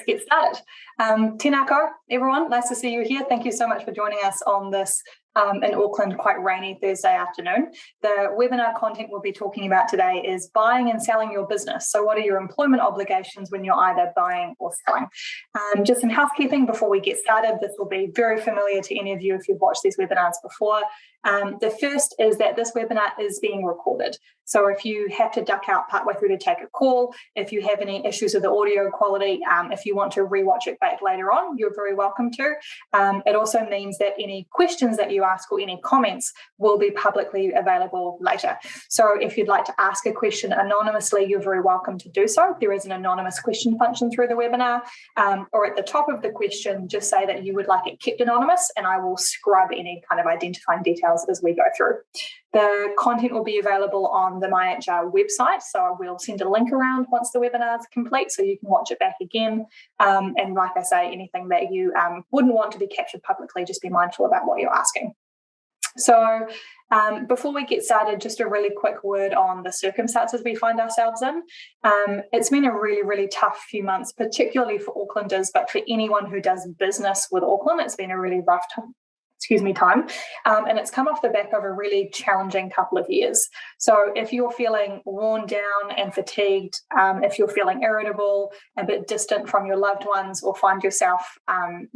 let's get started. Tēnā koe, everyone. Nice to see you here. Thank you so much for joining us on this in Auckland, quite rainy Thursday afternoon. The webinar content we'll be talking about today is buying and selling your business. So what are your employment obligations when you're either buying or selling? Just some housekeeping before we get started. This will be very familiar to any of you if you've watched these webinars before. The first is that this webinar is being recorded. So if you have to duck out partway through to take a call, if you have any issues with the audio quality, if you want to rewatch it back later on, you're very welcome to. It also means that any questions that you ask or any comments will be publicly available later. So if you'd like to ask a question anonymously, you're very welcome to do so. There is an anonymous question function through the webinar, or at the top of the question, just say that you would like it kept anonymous, and I will scrub any kind of identifying details as we go through. The content will be available on the MyHR website, so I will send a link around once the webinar is complete so you can watch it back again. And like I say, anything that you wouldn't want to be captured publicly, just be mindful about what you're asking. So before we get started, just a really quick word on the circumstances we find ourselves in. It's been a really, really tough few months, particularly for Aucklanders, but for anyone who does business with Auckland, it's been a really rough time. And it's come off the back of a really challenging couple of years. So if you're feeling worn down and fatigued, if you're feeling irritable, a bit distant from your loved ones, or find yourself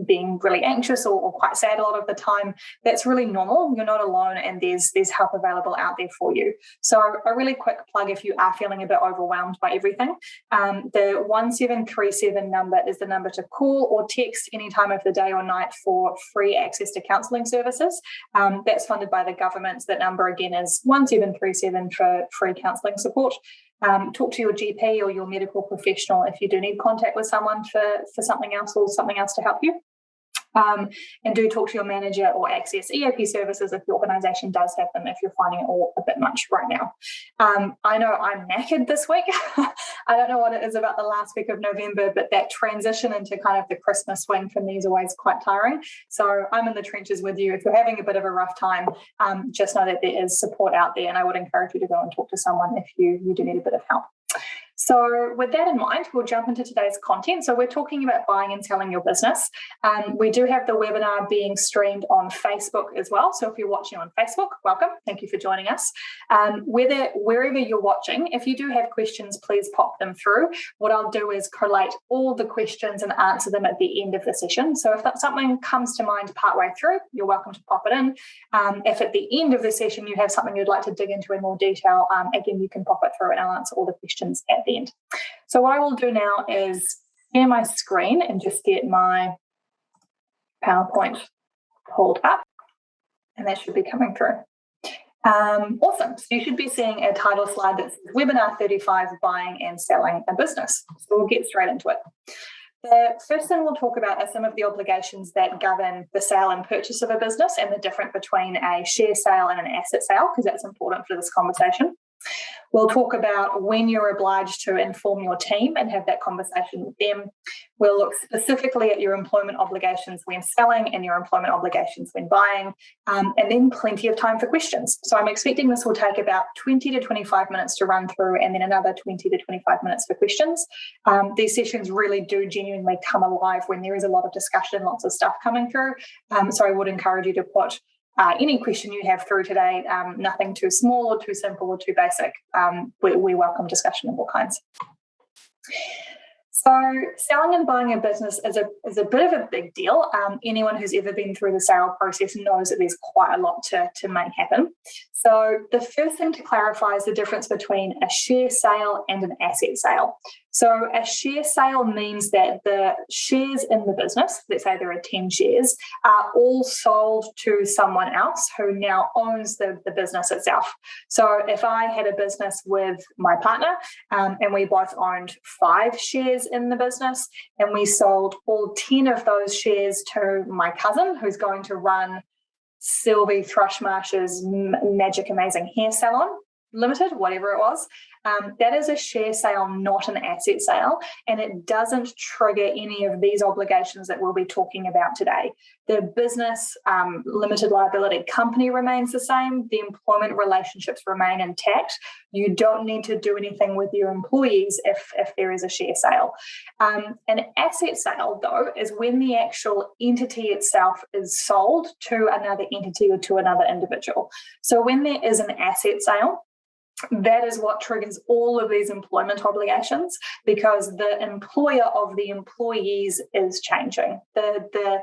being really anxious or quite sad a lot of the time, that's really normal. You're not alone, and there's help available out there for you. So a really quick plug if you are feeling a bit overwhelmed by everything. The 1737 number is the number to call or text any time of the day or night for free access to counselling services. That's funded by the government. That number again is 1737 for free counselling support. Talk to your GP or your medical professional if you do need contact with someone for something else or something else to help you. And do talk to your manager or access EAP services if the organisation does have them, if you're finding it all a bit much right now. I know I'm knackered this week. I don't know what it is about the last week of November, but that transition into kind of the Christmas swing for me is always quite tiring. So I'm in the trenches with you. If you're having a bit of a rough time, just know that there is support out there, and I would encourage you to go and talk to someone if you do need a bit of help. So with that in mind, we'll jump into today's content. So we're talking about buying and selling your business. We do have the webinar being streamed on Facebook as well. So if you're watching on Facebook, welcome. Thank you for joining us. Wherever you're watching, if you do have questions, please pop them through. What I'll do is collate all the questions and answer them at the end of the session. So if something comes to mind partway through, you're welcome to pop it in. If at the end of the session you have something you'd like to dig into in more detail, again, you can pop it through and I'll answer all the questions at the end. So what I will do now is share my screen and just get my PowerPoint pulled up, and that should be coming through. Awesome. So you should be seeing a title slide that says Webinar 35, Buying and Selling a Business. So we'll get straight into it. The first thing we'll talk about are some of the obligations that govern the sale and purchase of a business and the difference between a share sale and an asset sale, because that's important for this conversation. We'll talk about when you're obliged to inform your team and have that conversation with them. We'll look specifically at your employment obligations when selling and your employment obligations when buying, and then plenty of time for questions. So I'm expecting this will take about 20 to 25 minutes to run through, and then another 20 to 25 minutes for questions. These sessions really do genuinely come alive when there is a lot of discussion, lots of stuff coming through. So I would encourage you to put any question you have through today, nothing too small or too simple or too basic. We welcome discussion of all kinds. So selling and buying a business is a bit of a big deal. Anyone who's ever been through the sale process knows that there's quite a lot to make happen. So the first thing to clarify is the difference between a share sale and an asset sale. So a share sale means that the shares in the business, let's say there are 10 shares, are all sold to someone else who now owns the business itself. So if I had a business with my partner and we both owned 5 shares in the business, and we sold all 10 of those shares to my cousin who's going to run Sylvie Thrush Marsh's Magic Amazing Hair Salon Limited, whatever it was, that is a share sale, not an asset sale, and it doesn't trigger any of these obligations that we'll be talking about today. The business limited liability company remains the same. The employment relationships remain intact. You don't need to do anything with your employees if there is a share sale. An asset sale, though, is when the actual entity itself is sold to another entity or to another individual. So when there is an asset sale, that is what triggers all of these employment obligations, because the employer of the employees is changing. The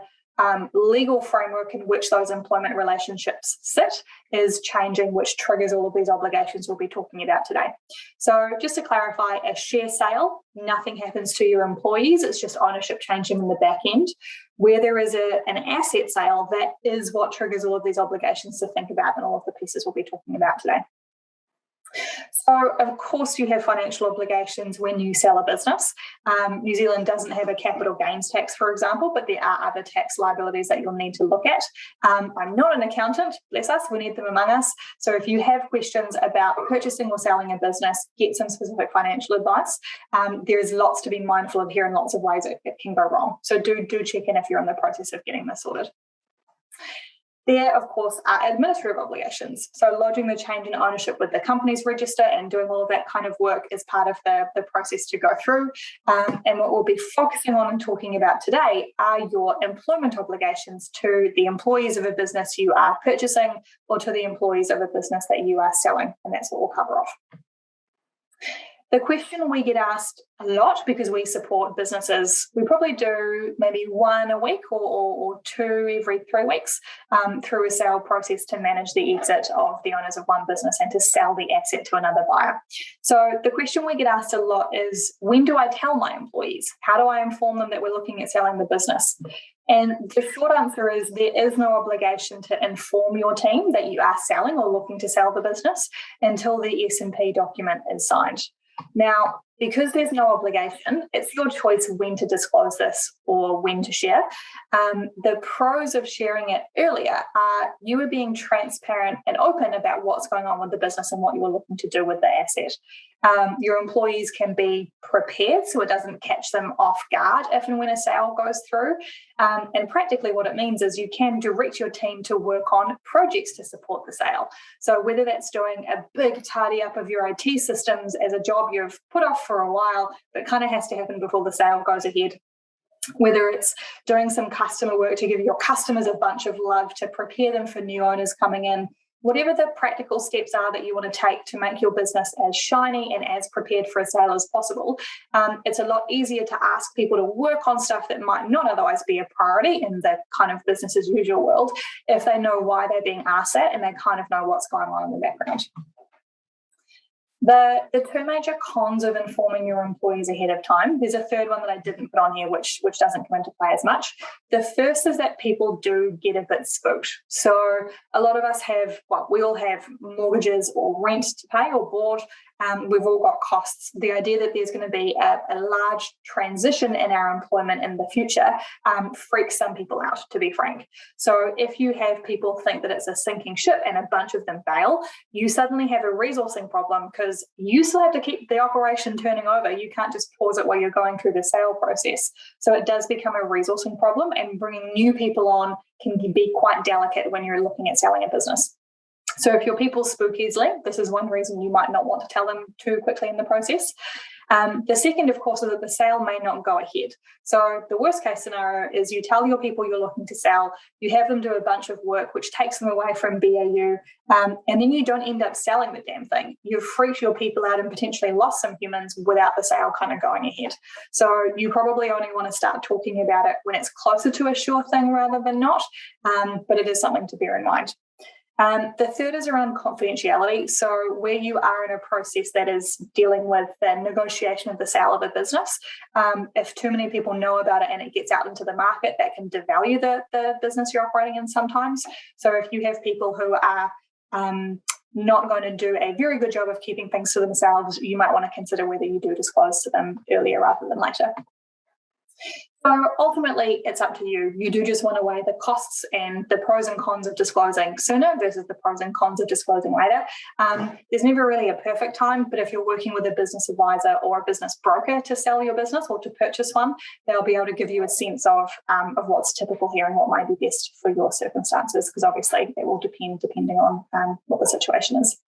legal framework in which those employment relationships sit is changing, which triggers all of these obligations we'll be talking about today. So just to clarify, a share sale, nothing happens to your employees. It's just ownership changing in the back end. Where there is an asset sale, that is what triggers all of these obligations to think about and all of the pieces we'll be talking about today. So, of course, you have financial obligations when you sell a business. New Zealand doesn't have a capital gains tax, for example, but there are other tax liabilities that you'll need to look at. I'm not an accountant, bless us, we need them among us. So if you have questions about purchasing or selling a business, get some specific financial advice. There's lots to be mindful of here and lots of ways it can go wrong. So do check in if you're in the process of getting this sorted. There, of course, are administrative obligations. So lodging the change in ownership with the company's register and doing all of that kind of work is part of the process to go through. And what we'll be focusing on and talking about today are your employment obligations to the employees of a business you are purchasing or to the employees of a business that you are selling. And that's what we'll cover off. The question we get asked a lot, because we support businesses, we probably do maybe one a week or two every 3 weeks through a sale process to manage the exit of the owners of one business and to sell the asset to another buyer. So the question we get asked a lot is, when do I tell my employees? How do I inform them that we're looking at selling the business? And the short answer is there is no obligation to inform your team that you are selling or looking to sell the business until the S&P document is signed. Now, because there's no obligation, it's your choice when to disclose this or when to share. The pros of sharing it earlier are you are being transparent and open about what's going on with the business and what you're looking to do with the asset. Your employees can be prepared so it doesn't catch them off guard if and when a sale goes through. And practically what it means is you can direct your team to work on projects to support the sale. So whether that's doing a big tidy up of your IT systems as a job you've put off for a while, but kind of has to happen before the sale goes ahead, whether it's doing some customer work to give your customers a bunch of love to prepare them for new owners coming in, whatever the practical steps are that you want to take to make your business as shiny and as prepared for a sale as possible, it's a lot easier to ask people to work on stuff that might not otherwise be a priority in the kind of business as usual world if they know why they're being asked that and they kind of know what's going on in the background. The two major cons of informing your employees ahead of time, there's a third one that I didn't put on here, which doesn't come into play as much. The first is that people do get a bit spooked. So a lot of us we all have mortgages or rent to pay or board. We've all got costs. The idea that there's going to be a large transition in our employment in the future freaks some people out, to be frank. So if you have people think that it's a sinking ship and a bunch of them bail, you suddenly have a resourcing problem because you still have to keep the operation turning over. You can't just pause it while you're going through the sale process. So it does become a resourcing problem, and bringing new people on can be quite delicate when you're looking at selling a business. So if your people spook easily, this is one reason you might not want to tell them too quickly in the process. The second, of course, is that the sale may not go ahead. So the worst case scenario is you tell your people you're looking to sell, you have them do a bunch of work which takes them away from BAU, and then you don't end up selling the damn thing. You've freaked your people out and potentially lost some humans without the sale kind of going ahead. So you probably only want to start talking about it when it's closer to a sure thing rather than not, but it is something to bear in mind. The third is around confidentiality. So where you are in a process that is dealing with the negotiation of the sale of a business, if too many people know about it and it gets out into the market, that can devalue the business you're operating in sometimes. So if you have people who are not going to do a very good job of keeping things to themselves, you might want to consider whether you do disclose to them earlier rather than later. So ultimately, it's up to you. You do just want to weigh the costs and the pros and cons of disclosing sooner versus the pros and cons of disclosing later. There's never really a perfect time, but if you're working with a business advisor or a business broker to sell your business or to purchase one, they'll be able to give you a sense of what's typical here and what might be best for your circumstances, because obviously it will depend depending on what the situation is.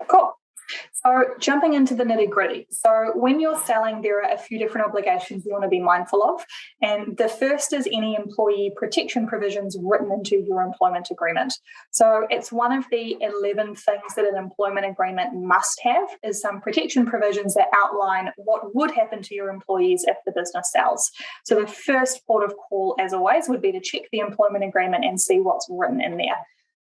Cool. So jumping into the nitty-gritty. So when you're selling, there are a few different obligations you want to be mindful of. And the first is any employee protection provisions written into your employment agreement. So it's one of the 11 things that an employment agreement must have, is some protection provisions that outline what would happen to your employees if the business sells. So the first port of call, as always, would be to check the employment agreement and see what's written in there.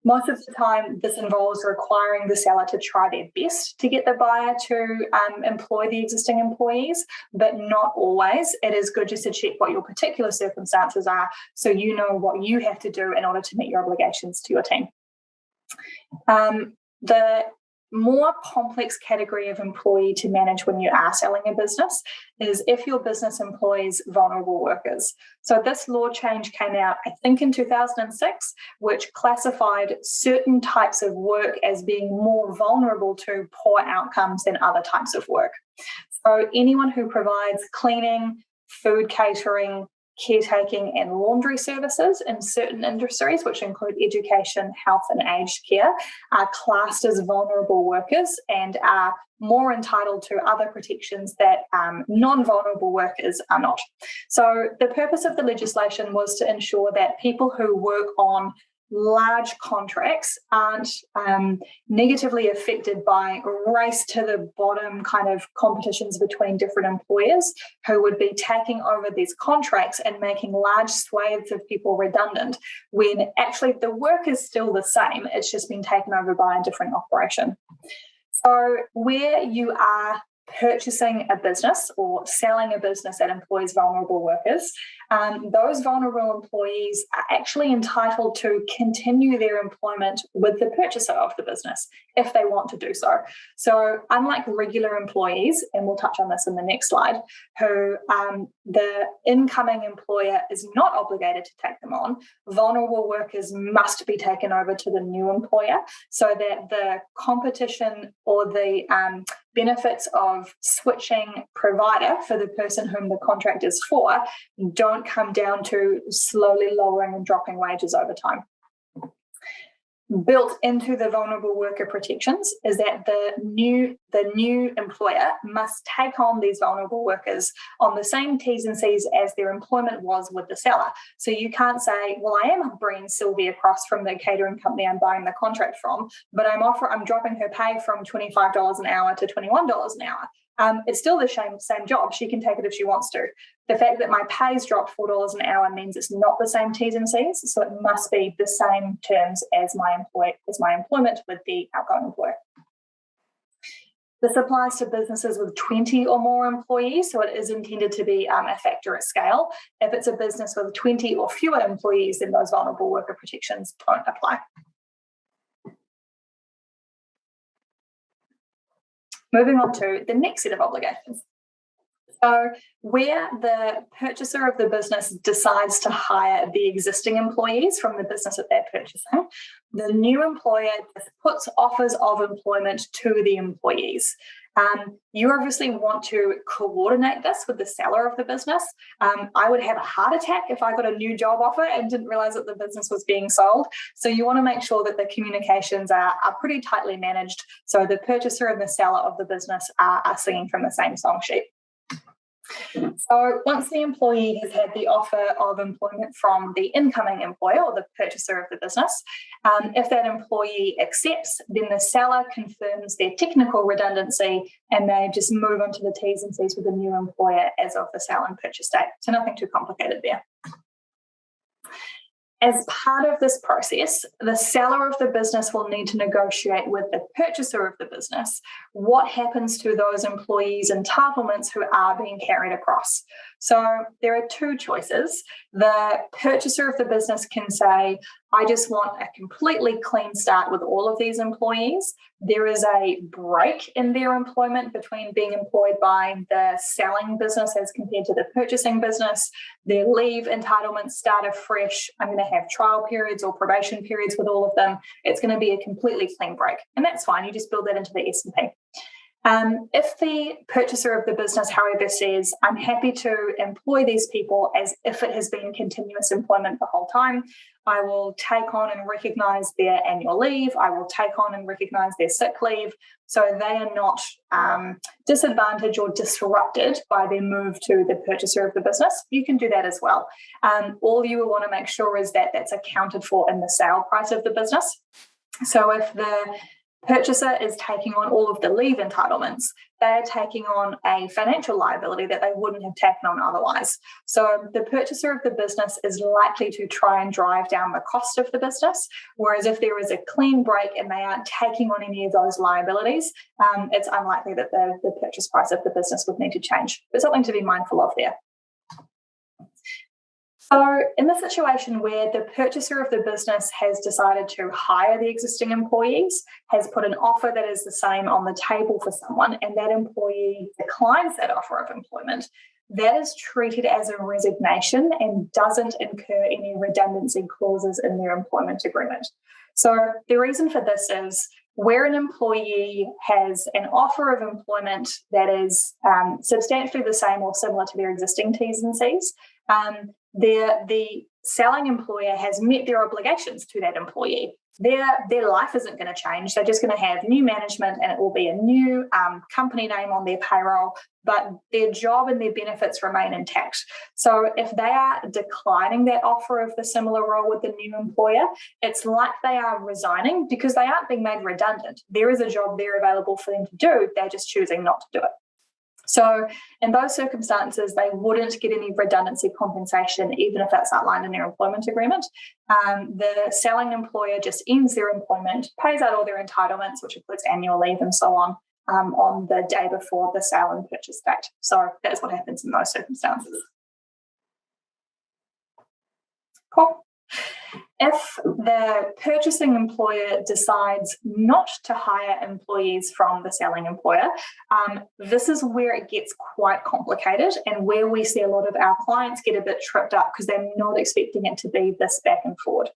Most of the time, this involves requiring the seller to try their best to get the buyer to employ the existing employees, but not always. It is good just to check what your particular circumstances are so you know what you have to do in order to meet your obligations to your team. The more complex category of employee to manage when you are selling a business is if your business employs vulnerable workers. So this law change came out, I think, in 2006, which classified certain types of work as being more vulnerable to poor outcomes than other types of work. So anyone who provides cleaning, food catering, caretaking and laundry services in certain industries, which include education, health and aged care, are classed as vulnerable workers and are more entitled to other protections that non-vulnerable workers are not. So the purpose of the legislation was to ensure that people who work on large contracts aren't negatively affected by race to the bottom kind of competitions between different employers who would be taking over these contracts and making large swathes of people redundant when actually the work is still the same. It's just been taken over by a different operation. So where you are purchasing a business or selling a business that employs vulnerable workers, those vulnerable employees are actually entitled to continue their employment with the purchaser of the business if they want to do so. So unlike regular employees, and we'll touch on this in the next slide, who the incoming employer is not obligated to take them on, vulnerable workers must be taken over to the new employer so that the competition or the benefits of switching provider for the person whom the contract is for don't come down to slowly lowering and dropping wages over time. Built into the vulnerable worker protections is that the new employer must take on these vulnerable workers on the same T's and C's as their employment was with the seller. So you can't say, well, I am bringing Sylvie across from the catering company I'm buying the contract from, but I'm dropping her pay from $25 an hour to $21 an hour. It's still the same job. She can take it if she wants to. The fact that my pay's dropped $4 an hour means it's not the same T's and C's, so it must be the same terms as my employment with the outgoing employer. This applies to businesses with 20 or more employees, so it is intended to be a factor at scale. If it's a business with 20 or fewer employees, then those vulnerable worker protections don't apply. Moving on to the next set of obligations. So where the purchaser of the business decides to hire the existing employees from the business that they're purchasing, the new employer puts offers of employment to the employees. You obviously want to coordinate this with the seller of the business. I would have a heart attack if I got a new job offer and didn't realize that the business was being sold. So you want to make sure that the communications are pretty tightly managed so the purchaser and the seller of the business are singing from the same song sheet. So once the employee has had the offer of employment from the incoming employer or the purchaser of the business, if that employee accepts, then the seller confirms their technical redundancy and they just move on to the T's and C's with the new employer as of the sale and purchase date. So nothing too complicated there. As part of this process, the seller of the business will need to negotiate with the purchaser of the business what happens to those employees' entitlements who are being carried across. So there are two choices. The purchaser of the business can say, I just want a completely clean start with all of these employees. There is a break in their employment between being employed by the selling business as compared to the purchasing business. Their leave entitlements start afresh. I'm going to have trial periods or probation periods with all of them. It's going to be a completely clean break. And that's fine. You just build that into the S&P. If the purchaser of the business, however, says, I'm happy to employ these people as if it has been continuous employment the whole time, I will take on and recognise their annual leave, I will take on and recognise their sick leave, so they are not disadvantaged or disrupted by their move to the purchaser of the business. You can do that as well. All you will want to make sure is that that's accounted for in the sale price of the business. So if the purchaser is taking on all of the leave entitlements, they're taking on a financial liability that they wouldn't have taken on otherwise. So the purchaser of the business is likely to try and drive down the cost of the business, whereas if there is a clean break and they aren't taking on any of those liabilities, it's unlikely that the purchase price of the business would need to change. But something to be mindful of there. So in the situation where the purchaser of the business has decided to hire the existing employees, has put an offer that is the same on the table for someone, and that employee declines that offer of employment, that is treated as a resignation and doesn't incur any redundancy clauses in their employment agreement. So the reason for this is where an employee has an offer of employment that is substantially the same or similar to their existing T's and C's, the selling employer has met their obligations to that employee. Their life isn't going to change. They're just going to have new management and it will be a new company name on their payroll, but their job and their benefits remain intact. So if they are declining that offer of the similar role with the new employer, it's like they are resigning because they aren't being made redundant. There is a job there available for them to do. They're just choosing not to do it. So in those circumstances, they wouldn't get any redundancy compensation, even if that's outlined in their employment agreement. The selling employer just ends their employment, pays out all their entitlements, which includes annual leave and so on the day before the sale and purchase date. So that's what happens in those circumstances. Cool. If the purchasing employer decides not to hire employees from the selling employer, this is where it gets quite complicated and where we see a lot of our clients get a bit tripped up because they're not expecting it to be this back and forward.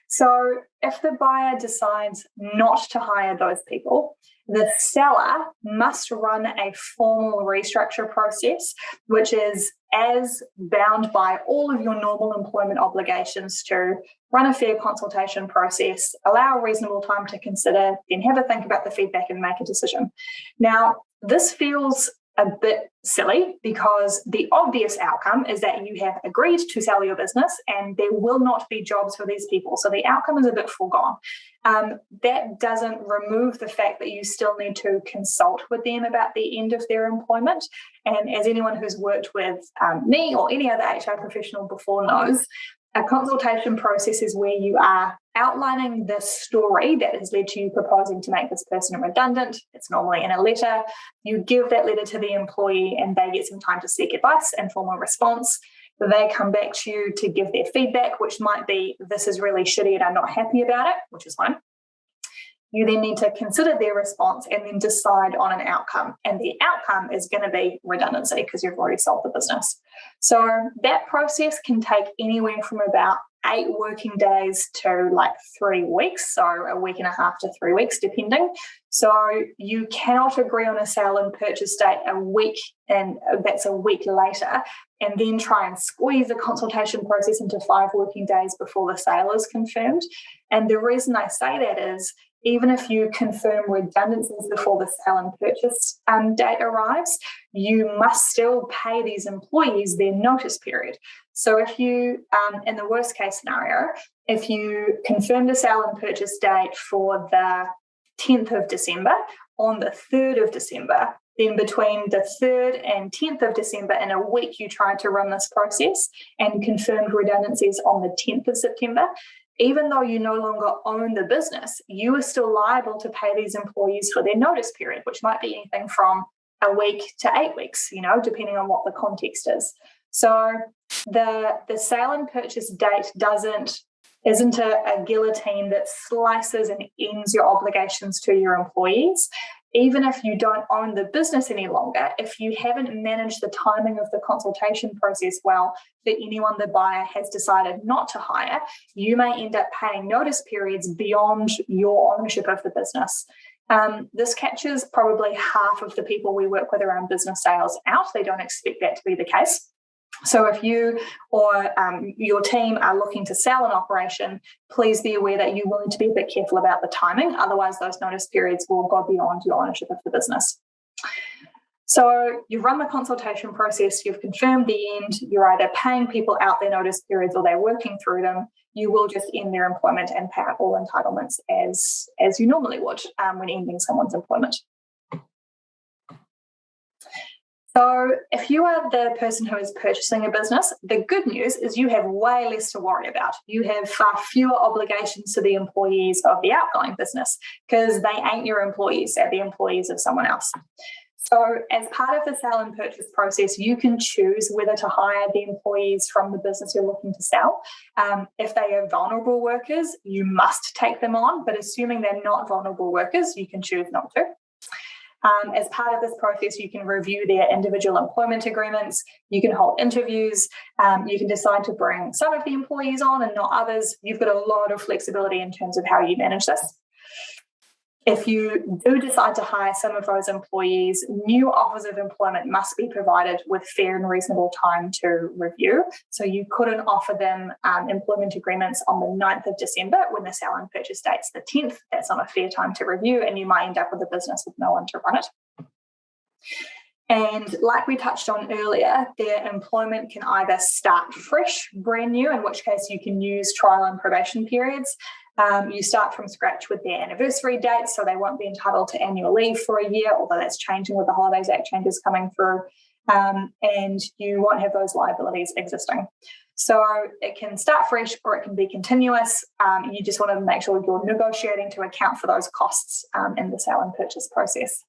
So if the buyer decides not to hire those people, the seller must run a formal restructure process, which is as bound by all of your normal employment obligations to run a fair consultation process, allow a reasonable time to consider, then have a think about the feedback and make a decision. Now, this feels a bit silly because the obvious outcome is that you have agreed to sell your business and there will not be jobs for these people. So the outcome is a bit foregone. That doesn't remove the fact that you still need to consult with them about the end of their employment. And as anyone who's worked with me or any other HR professional before knows, a consultation process is where you are outlining the story that has led to you proposing to make this person redundant. It's normally in a letter. You give that letter to the employee and they get some time to seek advice and form a response. They come back to you to give their feedback, which might be, this is really shitty and I'm not happy about it, which is fine. You then need to consider their response and then decide on an outcome. And the outcome is going to be redundancy because you've already sold the business. So that process can take anywhere from about 8 working days to like 3 weeks. So a week and a half to 3 weeks, depending. So you cannot agree on a sale and purchase date a week, and that's a week later, and then try and squeeze the consultation process into 5 working days before the sale is confirmed. And the reason I say that is, even if you confirm redundancies before the sale and purchase date arrives, you must still pay these employees their notice period. So if you, in the worst case scenario, if you confirm the sale and purchase date for the 10th of December, on the 3rd of December, then between the 3rd and 10th of December in a week, you tried to run this process and confirmed redundancies on the 10th of September, even though you no longer own the business, you are still liable to pay these employees for their notice period, which might be anything from a week to 8 weeks, depending on what the context is. So the sale and purchase date isn't a guillotine that slices and ends your obligations to your employees. Even if you don't own the business any longer, if you haven't managed the timing of the consultation process well for anyone the buyer has decided not to hire, you may end up paying notice periods beyond your ownership of the business. This catches probably half of the people we work with around business sales out. They don't expect that to be the case. So if you or your team are looking to sell an operation, please be aware that you will need to be a bit careful about the timing. Otherwise, those notice periods will go beyond your ownership of the business. So you've run the consultation process, you've confirmed the end, you're either paying people out their notice periods or they're working through them. You will just end their employment and pay out all entitlements as you normally would when ending someone's employment. So if you are the person who is purchasing a business, the good news is you have way less to worry about. You have far fewer obligations to the employees of the outgoing business because they ain't your employees, they're the employees of someone else. So as part of the sale and purchase process, you can choose whether to hire the employees from the business you're looking to sell. If they are vulnerable workers, you must take them on, but assuming they're not vulnerable workers, you can choose not to. As part of this process, you can review their individual employment agreements, you can hold interviews, you can decide to bring some of the employees on and not others. You've got a lot of flexibility in terms of how you manage this. If you do decide to hire some of those employees, new offers of employment must be provided with fair and reasonable time to review. So you couldn't offer them employment agreements on the 9th of December when the sale and purchase date's the 10th. That's not a fair time to review, and you might end up with a business with no one to run it. And like we touched on earlier, their employment can either start fresh, brand new, in which case you can use trial and probation periods. You start from scratch with their anniversary dates, so they won't be entitled to annual leave for a year, although that's changing with the Holidays Act changes coming through, and you won't have those liabilities existing. So it can start fresh or it can be continuous. You just want to make sure you're negotiating to account for those costs in the sale and purchase process.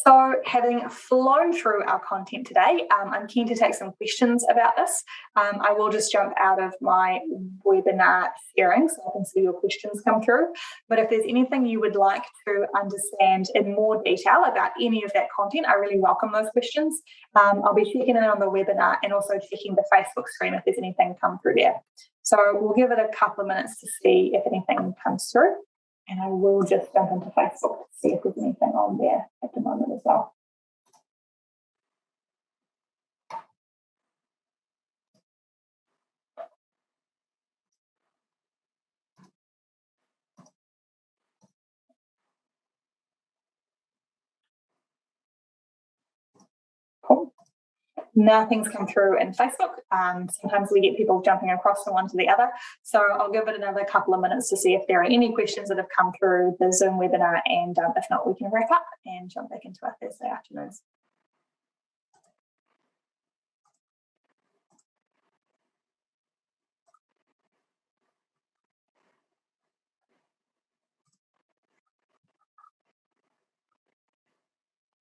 So having flown through our content today, I'm keen to take some questions about this. I will just jump out of my webinar sharing so I can see your questions come through. But if there's anything you would like to understand in more detail about any of that content, I really welcome those questions. I'll be checking in on the webinar and also checking the Facebook stream if there's anything come through there. So we'll give it a couple of minutes to see if anything comes through. And I will just jump into Facebook to see if there's anything on there at the moment as well. Cool. Nothing's come through in Facebook. Sometimes we get people jumping across from one to the other. So I'll give it another couple of minutes to see if there are any questions that have come through the Zoom webinar, and if not, we can wrap up and jump back into our Thursday afternoons.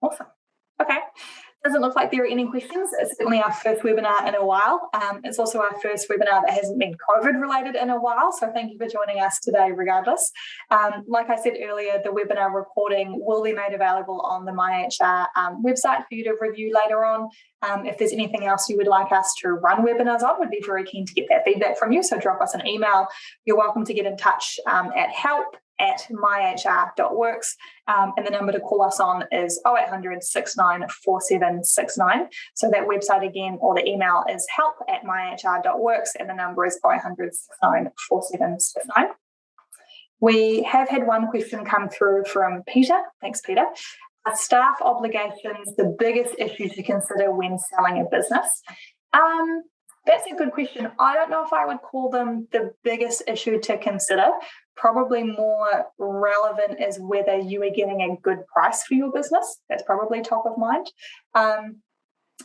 Awesome. Okay. Doesn't look like there are any questions. It's certainly our first webinar in a while. It's also our first webinar that hasn't been COVID related in a while. So thank you for joining us today regardless. Like I said earlier, the webinar recording will be made available on the MyHR website for you to review later on. If there's anything else you would like us to run webinars on, we'd be very keen to get that feedback from you. So drop us an email. You're welcome to get in touch at help@myhr.works, and the number to call us on is 0800 69 4769. So that website again, or the email is help@myhr.works, and the number is 0800 69 4769. We have had one question come through from Peter. Thanks, Peter. Are staff obligations the biggest issue to consider when selling a business? That's a good question. I don't know if I would call them the biggest issue to consider. Probably more relevant is whether you are getting a good price for your business. That's probably top of mind.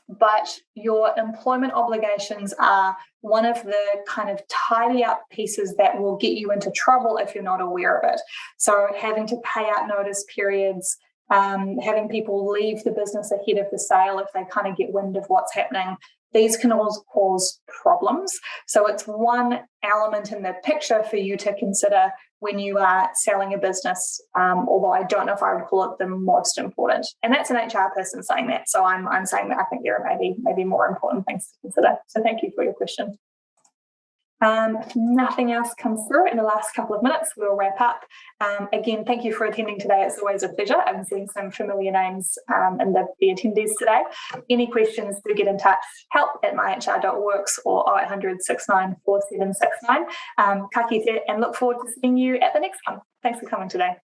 But your employment obligations are one of the kind of tidy up pieces that will get you into trouble if you're not aware of it. So having to pay out notice periods, having people leave the business ahead of the sale if they kind of get wind of what's happening. These can also cause problems. So it's one element in the picture for you to consider when you are selling a business, although I don't know if I would call it the most important. And that's an HR person saying that. So I'm saying that I think there are maybe more important things to consider. So thank you for your question. If nothing else comes through in the last couple of minutes, we'll wrap up. Again, thank you for attending today. It's always a pleasure. I'm seeing some familiar names in the attendees today. Any questions, do get in touch. help@myhr.works or 0800 69 4769. Ka kite, and look forward to seeing you at the next one. Thanks for coming today.